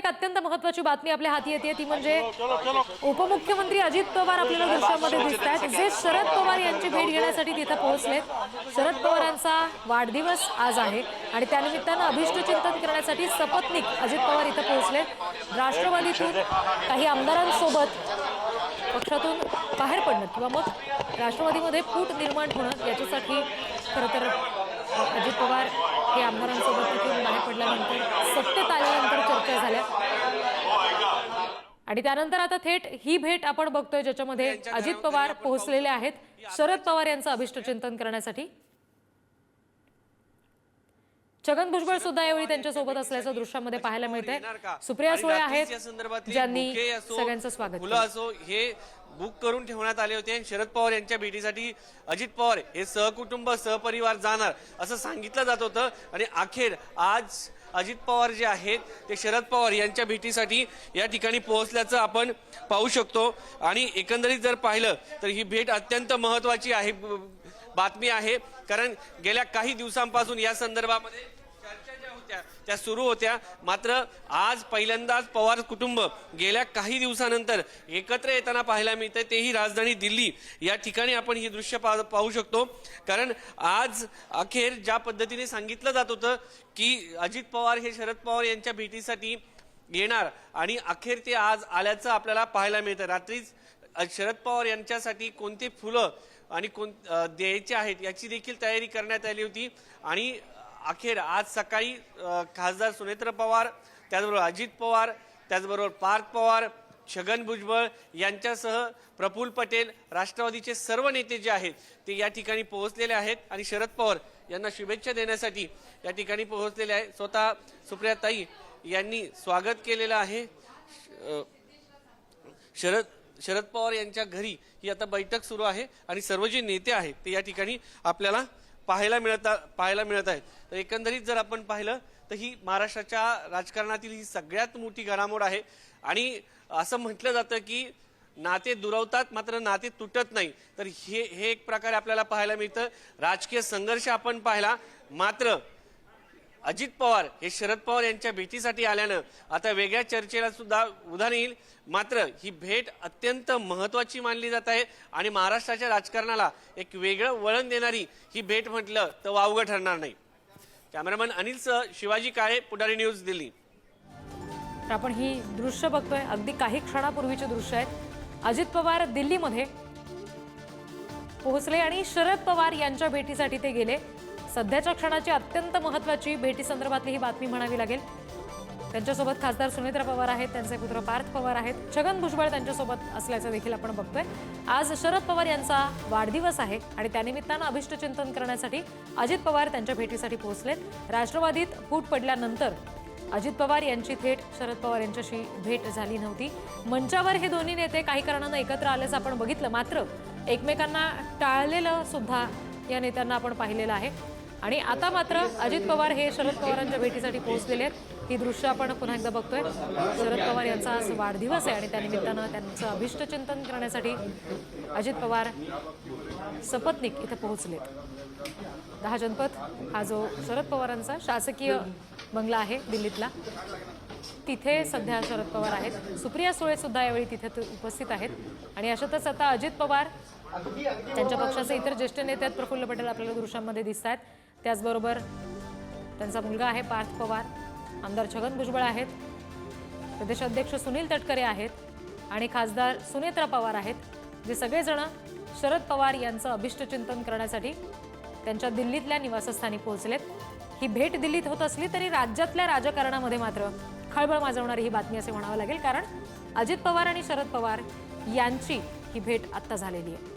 अत्यंत महत्त्वाची बातमी आपल्या हाती येते ती म्हणजे उपमुख्यमंत्री अजित पवार आपल्याला दृश्यामध्ये दिसतात, जे शरद पवार यांची भेट घेण्यासाठी तिथे पोहोचलेत। शरद पवारांचा वाढदिवस आज आहे आणि त्यानिमित्तानं अभिष्टचिंतन करण्यासाठी सपत्नीक अजित पवार इथे पोहोचलेत। राष्ट्रवादीतून काही आमदारांसोबत पक्षातून बाहेर पडणं किंवा मग राष्ट्रवादीमध्ये फूट निर्माण होणं याच्यासाठी खरं तर अजित पवार हे आमदारांसोबत तिथून बाहेर पडल्यानंतर सत्तेत आल्यानंतर चर्चा झाल्या आणि त्यानंतर आता थेट ही भेट आपण बघतोय ज्याच्यामध्ये अजित पवार पोहोचलेले आहेत शरद पवार यांचं अभिष्टचिंतन करण्यासाठी। छगन भुजबळ सुद्धा यावेळी त्यांच्या सोबत असल्याचं दृश्यामध्ये पाहायला मिळतंय। सुप्रिया सुळे आहेत ज्यांनी सगळ्यांचं स्वागत केलं। हे बुक करून ठेवण्यात आले होते। शरद पवार यांच्या भेटीसाठी अजित पवार हे सहकुटुंब सहपरिवार जाणार असं सांगितलं जात होतं आणि अखेर आज अजित पवार जे आहेत ते शरद पवार यांच्या भेटीसाठी या ठिकाणी पोहोचल्याचं आपण पाहू शकतो। आणि एकंदरीत जर पाहिलं तर ही भेट अत्यंत महत्त्वाची आहे, बातमी आहे, कारण गेल्या काही दिवसांपासून या संदर्भामध्ये चर्चा ज्या होत्या त्या सुरू होत्या। मात्र आज पहिल्यांदाच पवार कुटुंब गेल्या काही दिवसानंतर एकत्र येताना पाहायला मिळते, तेही राजधानी दिल्ली या ठिकाणी आपण ही दृश्य पाहू शकतो। कारण आज अखेर ज्या पद्धतीने सांगितलं जात होतं की अजित पवार हे शरद पवार यांच्या भेटीसाठी येणार आणि अखेर ते आज आल्याचं आपल्याला पाहायला मिळतं। रात्रीच शरद पवार यांच्यासाठी कोणते फुलं आणि द्यायचे आहेत याची देखील तयारी करण्यात आली होती आणि अखेर आज सकाळी खासदार सुनेत्र पवार, त्याचबरोबर अजित पवार, त्याचबरोबर पार्थ पवार, छगन भुजबळ यांच्यासह प्रफुल्ल पटेल, राष्ट्रवादीचे सर्व नेते जे आहेत ते या ठिकाणी पोहोचलेले आहेत आणि शरद पवार यांना शुभेच्छा देण्यासाठी या ठिकाणी पोहोचलेले आहेत। स्वतः सुप्रियाताई यांनी स्वागत केलेलं आहे। शरद पवार यांच्या घरी ही आता बैठक सुरू आहे आणि सर्व जे नेते आहेत ते या ठिकाणी आपल्याला पाहायला मिळत आहेत। तर एकंदरीत जर आपण पाहिलं तर ही महाराष्ट्राच्या राजकारणातील ही सगळ्यात मोठी घडामोड आहे आणि असं म्हटलं जातं की नाते दुरावतात मात्र नाते तुटत नाही। तर हे एक प्रकारे आपल्याला पाहायला मिळतं। राजकीय संघर्ष आपण पाहिला, मात्र अजित पवार हे शरद पवार यांच्या भेटीसाठी आल्यानं आता वेगळ्या चर्चेला सुद्धा उधाण येईल। मात्र ही भेट अत्यंत महत्त्वाची मानली जात आहे आणि महाराष्ट्राच्या राजकारणाला एक वेगळं वळण देणारी ही भेट म्हटलं तर वावगं ठरणार नाही। कॅमेरामन अनिलसह शिवाजी काळे, पुढारी न्यूज, दिल्ली। आपण ही दृश्य बघतोय, अगदी काही क्षणापूर्वीचे दृश्य आहेत। अजित पवार दिल्लीमध्ये पोहोचले आणि शरद पवार यांच्या भेटीसाठी ते गेले। सध्याच्या क्षणाची अत्यंत महत्त्वाची भेटी संदर्भातली ही बातमी म्हणावी लागेल। त्यांच्यासोबत खासदार सुनेत्र पवार आहेत, त्यांचे पुत्र पार्थ पवार आहेत, छगन भुजबळ त्यांच्यासोबत असल्याचं देखील आपण बघतोय। आज शरद पवार यांचा वाढदिवस आहे आणि त्यानिमित्तानं अभिष्टचिंतन करण्यासाठी अजित पवार त्यांच्या भेटीसाठी पोहोचलेत। राष्ट्रवादीत फूट पडल्यानंतर अजित पवार यांची थेट शरद पवार यांच्याशी भेट झाली नव्हती। मंचावर हे दोन्ही नेते काही कारणानं एकत्र आल्याचं आपण बघितलं, मात्र एकमेकांना टाळलेलं सुद्धा या नेत्यांना आपण पाहिलेलं आहे आणि आता मात्र अजित पवार हे शरद पवारांच्या भेटीसाठी पोहोचलेले आहेत। ही दृश्य आपण पुन्हा एकदा बघतोय। शरद पवार यांचा आज वाढदिवस आहे आणि त्यानिमित्तानं त्यांचं अभिष्टचिंतन करण्यासाठी अजित पवार सपत्नीक इथे पोहोचलेत। 10 जनपथ हा जो शरद पवारांचा शासकीय बंगला आहे दिल्लीतला, तिथे सध्या शरद पवार आहेत। सुप्रिया सुळे सुद्धा यावेळी तिथे उपस्थित आहेत आणि अशातच आता अजित पवार त्यांच्या पक्षाचे इतर ज्येष्ठ नेते आहेत, प्रफुल्ल पटेल आपल्याला दृश्यांमध्ये दिसत आहेत, त्याचबरोबर त्यांचा मुलगा आहे पार्थ पवार, आमदार छगन भुजबळ आहेत, प्रदेश अध्यक्ष सुनील तटकरे आहेत आणि खासदार सुनेत्र पवार आहेत, जे सगळेजण शरद पवार यांचं अभिष्टचिंतन करण्यासाठी त्यांच्या दिल्लीतल्या निवासस्थानी पोहोचलेत। ही भेट दिल्लीत होत असली तरी राज्यातल्या राजकारणामध्ये मात्र खळबळ माजवणारी ही बातमी असे म्हणावं लागेल, कारण अजित पवार आणि शरद पवार यांची ही भेट आत्ता झालेली आहे।